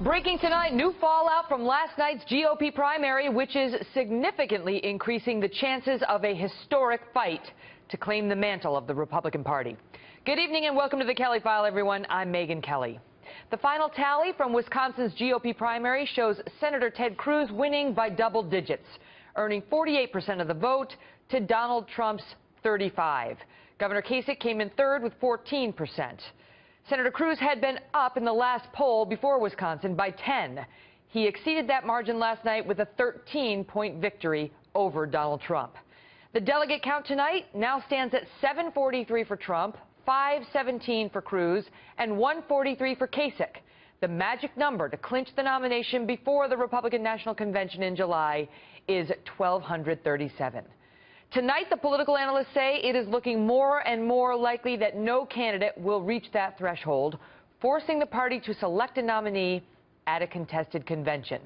Breaking tonight, new fallout from last night's GOP primary, which is significantly increasing the chances of a historic fight to claim the mantle of the Republican Party. Good evening and welcome to the Kelly File, everyone. I'm Megyn Kelly. The final tally from Wisconsin's GOP primary shows Senator Ted Cruz winning by double digits, earning 48% of the vote to Donald Trump's 35%. Governor Kasich came in third with 14%. Senator Cruz had been up in the last poll before Wisconsin by 10. He exceeded that margin last night with a 13-point victory over Donald Trump. The delegate count tonight now stands at 743 for Trump, 517 for Cruz, and 143 for Kasich. The magic number to clinch the nomination before the Republican National Convention in July is 1,237. Tonight, the political analysts say it is looking more and more likely that no candidate will reach that threshold, forcing the party to select a nominee at a contested convention.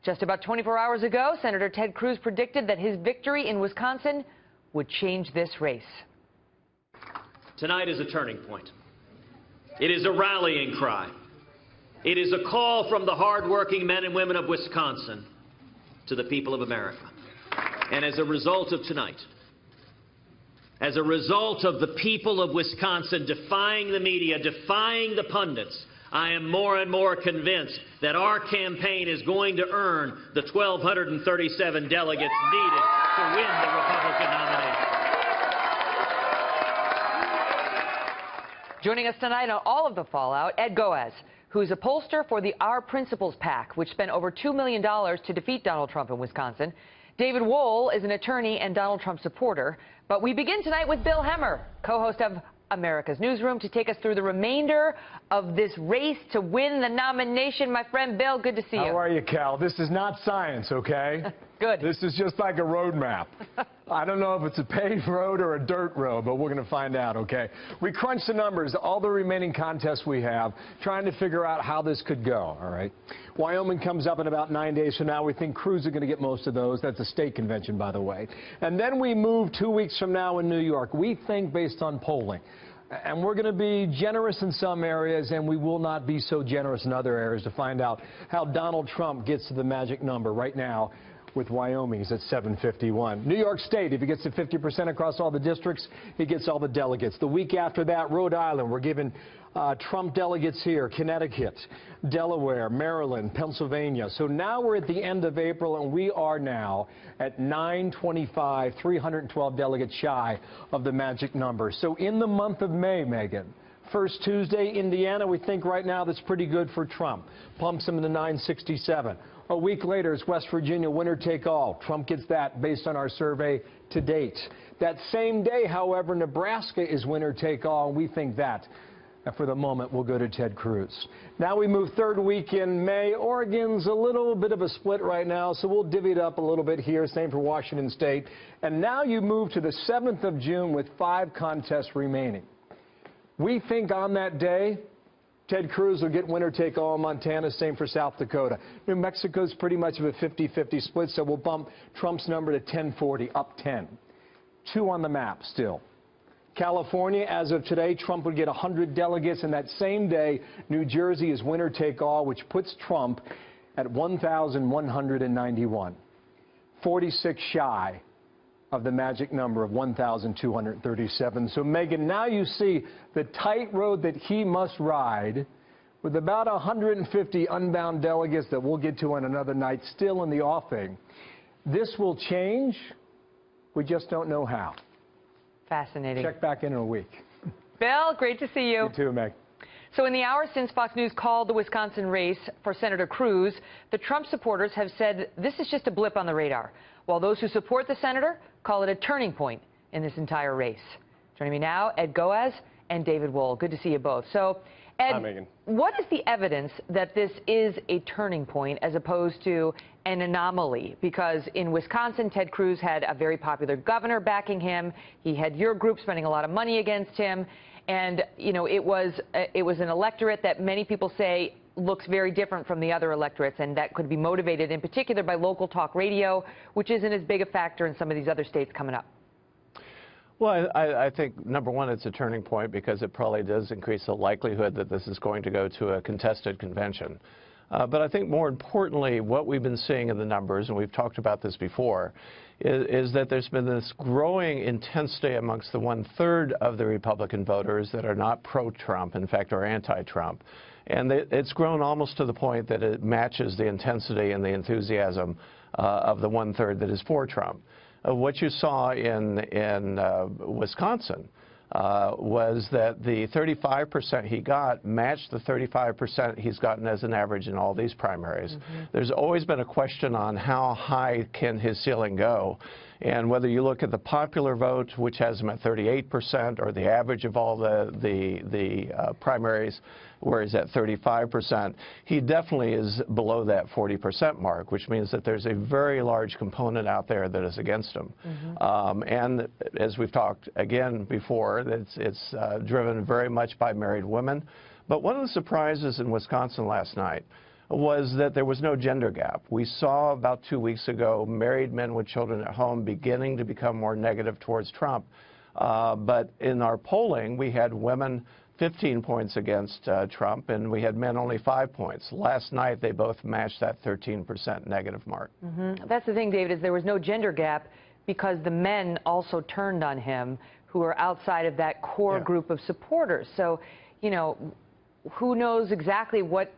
Just about 24 hours ago, Senator Ted Cruz predicted that his victory in Wisconsin would change this race. Tonight is a turning point. It is a rallying cry. It is a call from the hardworking men and women of Wisconsin to the people of America. And as a result of tonight, as a result of the people of Wisconsin defying the media, defying the pundits, I am more and more convinced that our campaign is going to earn the 1,237 delegates needed to win the Republican nomination. Joining us tonight on all of the fallout, Ed Goaz, who's a pollster for the Our Principles PAC, which spent over $2 million to defeat Donald Trump in Wisconsin. David Wohl is an attorney and Donald Trump supporter. But we begin tonight with Bill Hemmer, co-host of America's Newsroom, to take us through the remainder of this race to win the nomination. My friend Bill, good to see you. How are you, Cal? This is not science, okay? Good. This is just like a road map. I don't know if it's a paved road or a dirt road, but we're going to find out, okay? We crunched the numbers, all the remaining contests we have, trying to figure out how this could go, all right? Wyoming comes up in about 9 days from now. We think Cruz are going to get most of those. That's a state convention, by the way. And then we move 2 weeks from now in New York. We think based on polling. And we're going to be generous in some areas, and we will not be so generous in other areas to find out how Donald Trump gets to the magic number right now. With Wyoming, he's at 751. New York State, if he gets to 50% across all the districts, he gets all the delegates. The week after that, Rhode Island, we're giving Trump delegates here, Connecticut, Delaware, Maryland, Pennsylvania. So now we're at the end of April, and we are now at 925, 312 delegates shy of the magic number. So in the month of May, Megyn, first Tuesday, Indiana, we think right now that's pretty good for Trump. Pumps him to 967. A week later, it's West Virginia, winner take all. Trump gets that based on our survey to date. That same day, however, Nebraska is winner take all, and we think that, for the moment, will go to Ted Cruz. Now we move third week in May. Oregon's a little bit of a split right now, so we'll divvy it up a little bit here. Same for Washington State. And now you move to the 7th of June with 5 contests remaining. We think on that day, Ted Cruz will get winner-take-all in Montana, same for South Dakota. New Mexico's pretty much of a 50-50 split, so we'll bump Trump's number to 1040, up 10. 2 on the map still. California, as of today, Trump would get 100 delegates, and that same day, New Jersey is winner-take-all, which puts Trump at 1,191. 46 shy of the magic number of 1,237. So, Megyn, now you see the tight road that he must ride with about 150 unbound delegates that we'll get to on another night still in the offing. This will change. We just don't know how. Fascinating. Check back in a week. Bill, great to see you. You too, Meg. So in the hours since Fox News called the Wisconsin race for Senator Cruz, the Trump supporters have said this is just a blip on the radar, while those who support the senator call it a turning point in this entire race. Joining me now, Ed Goaz and David Wohl. Good to see you both. So, Ed, hi, Megyn. What is the evidence that this is a turning point as opposed to an anomaly? Because in Wisconsin, Ted Cruz had a very popular governor backing him. He had your group spending a lot of money against him. And, you know, it was an electorate that many people say looks very different from the other electorates, and that could be motivated in particular by local talk radio, which isn't as big a factor in some of these other states coming up. Well, I think, number one, it's a turning point because it probably does increase the likelihood that this is going to go to a contested convention. But I think more importantly, what we've been seeing in the numbers, and we've talked about this before, is that there's been this growing intensity amongst the 1/3 of the Republican voters that are not pro-Trump, in fact, are anti-Trump. And it's grown almost to the point that it matches the intensity and the enthusiasm of the 1/3 that is for Trump. What you saw in Wisconsin was that the 35% he got matched the 35% he's gotten as an average in all these primaries. There's always been a question on how high can his ceiling go. And whether you look at the popular vote, which has him at 38%, or the average of all the primaries, where he's at 35%, he definitely is below that 40% mark, which means that there's a very large component out there that is against him. And as we've talked again before, it's driven very much by married women. But one of the surprises in Wisconsin last night was that there was no gender gap. We saw about 2 weeks ago married men with children at home beginning to become more negative towards Trump. But in our polling, we had women 15 points against Trump, and we had men only 5 points. Last night, they both matched that 13% negative mark. That's the thing, David, is there was no gender gap because the men also turned on him who are outside of that core group of supporters. So, you know, who knows exactly what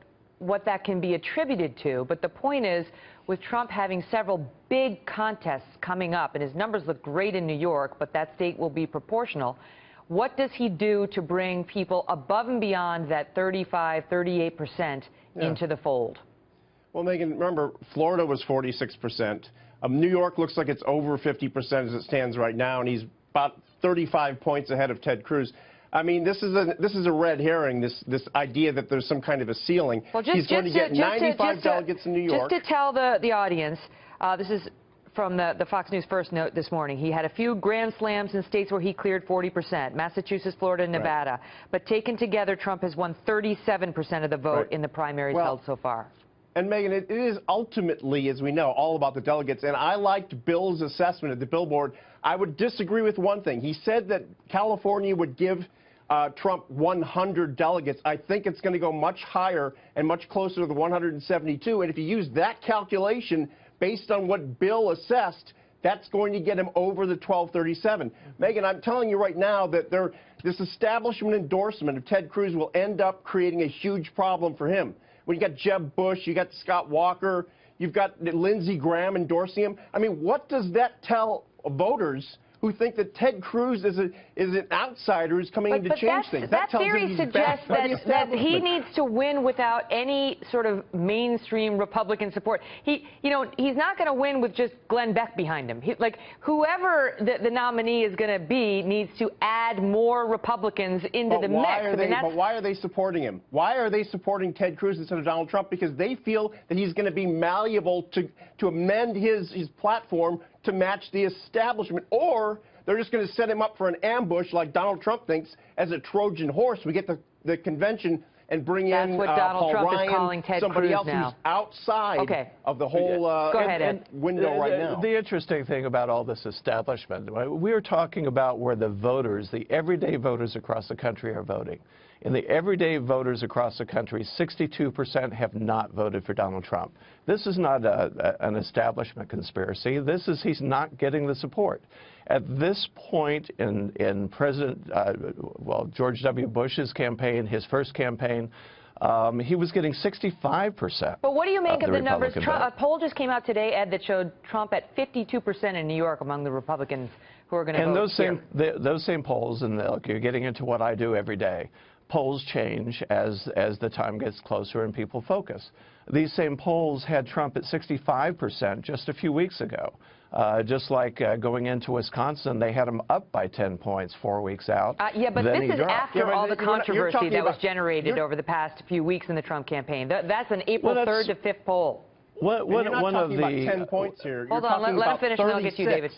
that can be attributed to. But the point is, with Trump having several big contests coming up, and his numbers look great in New York, but that state will be proportional, what does he do to bring people above and beyond that 35, 38% into the fold? Well, Megan, remember, Florida was 46%. New York looks like it's over 50% as it stands right now, and he's about 35 points ahead of Ted Cruz. I mean, this is a red herring, this idea that there's some kind of a ceiling. Well, he's going to get 95 delegates in New York. Just to tell the audience, this is from the Fox News First Note this morning. He had a few grand slams in states where he cleared 40%, Massachusetts, Florida, and Nevada. Right. But taken together, Trump has won 37% of the vote in the primaries held so far. And, Megan, it is ultimately, as we know, all about the delegates. And I liked Bill's assessment at the Billboard. I would disagree with one thing. He said that California would give Trump 100 delegates. I think it's going to go much higher and much closer to the 172. And if you use that calculation based on what Bill assessed, that's going to get him over the 1237. Megan, I'm telling you right now that this establishment endorsement of Ted Cruz will end up creating a huge problem for him. When you got Jeb Bush, you got Scott Walker, you've got Lindsey Graham endorsing him. I mean, what does that tell voters who think that Ted Cruz is an outsider who's coming in to change things? That theory suggests that he needs to win without any sort of mainstream Republican support. He's not going to win with just Glenn Beck behind him. Like, whoever the nominee is going to be needs to add more Republicans into the mix. But why are they supporting him? Why are they supporting Ted Cruz instead of Donald Trump? Because they feel that he's going to be malleable to amend his platform to match the establishment, or they're just going to set him up for an ambush like Donald Trump thinks as a Trojan horse. We get the convention and bring in Paul Ryan, somebody else who's outside of the whole window right now. The interesting thing about all this establishment, we are talking about where the voters, the everyday voters across the country are voting. And the everyday voters across the country, 62% have not voted for Donald Trump. This is not an establishment conspiracy. This is he's not getting the support. At this point in President, George W. Bush's campaign, his first campaign, he was getting 65%. But what do you make of the numbers? A poll just came out today, Ed, that showed Trump at 52% in New York among the Republicans who are going to vote here. And those same polls, and look, you're getting into what I do every day. Polls change as the time gets closer and people focus. These same polls had Trump at 65% just a few weeks ago. Just like going into Wisconsin, they had him up by 10 points 4 weeks out. Yeah, but this is after all the controversy that was generated over the past few weeks in the Trump campaign. That's an April 3rd to 5th poll. You're not talking about 10 points here. Hold on, let him finish and I'll get you, David.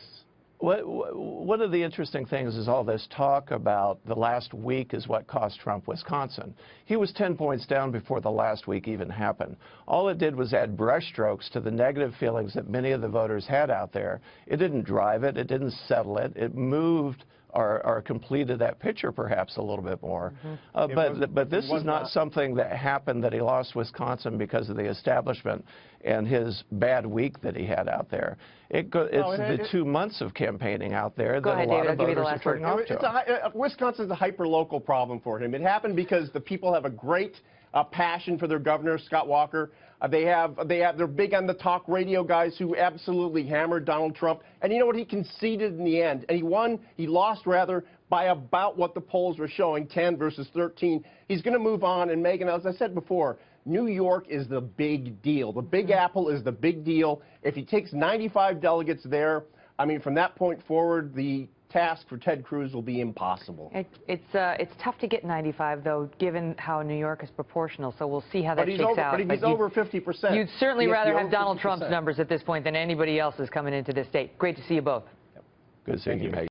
One of the interesting things is all this talk about the last week is what cost Trump Wisconsin. He was 10 points down before the last week even happened. All it did was add brushstrokes to the negative feelings that many of the voters had out there. It didn't drive it. It didn't settle it. It moved or completed that picture perhaps a little bit more. But this is not something that happened, that he lost Wisconsin because of the establishment and his bad week that he had out there. It's the 2 months of campaigning out there that a lot of voters are turning off to. Wisconsin's a hyper-local problem for him. It happened because the people have a great passion for their governor, Scott Walker. They're big on the talk radio guys who absolutely hammered Donald Trump. And you know what? He conceded in the end. And he lost rather, by about what the polls were showing, 10 versus 13. He's going to move on. And Megan, as I said before, New York is the big deal. The Big Apple is the big deal. If he takes 95 delegates there, I mean, from that point forward, the task for Ted Cruz will be impossible. It's tough to get 95, though, given how New York is proportional. So we'll see how that shakes out. But he's over 50%. You'd certainly rather have Donald Trump's numbers at this point than anybody else's coming into this state. Great to see you both. Good seeing you, Megan.